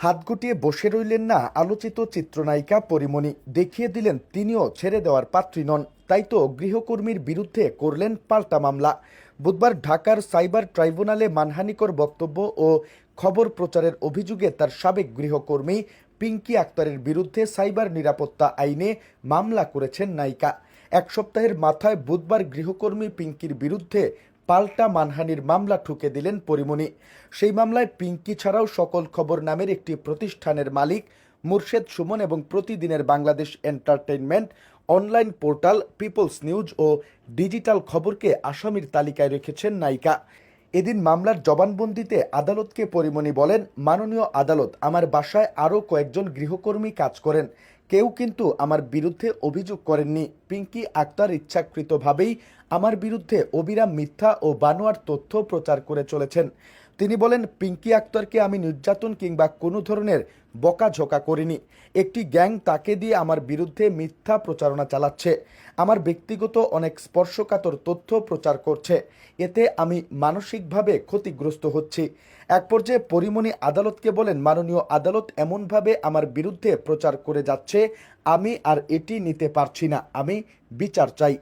হাত গুটিয়ে বসে রইলেন না আলোচিত চিত্রনায়িকা পরীমণি। দেখিয়ে দিলেন তিনিও ছেড়ে দেওয়ার পাত্রী নন। তাই তো গৃহকর্মীর বিরুদ্ধে করলেন পাল্টা মামলা। বুধবার ঢাকার সাইবার ট্রাইব্যুনালে মানহানিকর বক্তব্য ও খবর প্রচারের অভিযোগে তার সাবেক গৃহকর্মী পিঙ্কি আক্তারের বিরুদ্ধে সাইবার নিরাপত্তা আইনে মামলা করেছেন নায়িকা। এক সপ্তাহের মাথায় বুধবার গৃহকর্মী পিঙ্কির বিরুদ্ধে পাল্টা মানহানির মামলা ঠুকে দিলেন পরীমণি। সেই মামলায় পিঙ্কি ছাড়াও সকল খবর নামের একটি প্রতিষ্ঠানের মালিক মুর্শেদ সুমন এবং প্রতিদিনের Bangladesh entertainment, online portal people's news ও ডিজিটাল খবরকে আসামির তালিকায় রেখেছেন নায়িকা। এদিন মামলার জবানবন্দিতে আদালতকে পরীমণি বলেন, মাননীয় আদালত, আমার বাসায় আরও কয়েকজন গৃহকর্মী কাজ করেন। কেউ কিন্তু আমার বিরুদ্ধে অভিযোগ করেননি। পিঙ্কি আক্তার ইচ্ছাকৃতভাবেই আমার বিরুদ্ধে অবিরাম মিথ্যা ও বানোয়ার তথ্য প্রচার করে চলেছেন। তিনি বলেন, পিঙ্কি আক্তারকে আমি নির্যাতন কিংবা কোনো ধরনের বকাঝকা করিনি। একটি গ্যাং তাকে দিয়ে আমার বিরুদ্ধে মিথ্যা প্রচারণা চালাচ্ছে, আমার ব্যক্তিগত অনেক স্পর্শকাতর তথ্য প্রচার করছে। এতে আমি মানসিকভাবে ক্ষতিগ্রস্ত হচ্ছি। এক পর্যায়ে পরীমণি আদালতকে বলেন, মাননীয় আদালত, এমনভাবে আমার বিরুদ্ধে প্রচার করে যাচ্ছে, আমি আর এটি নিতে পারছি না, আমি বিচার চাই।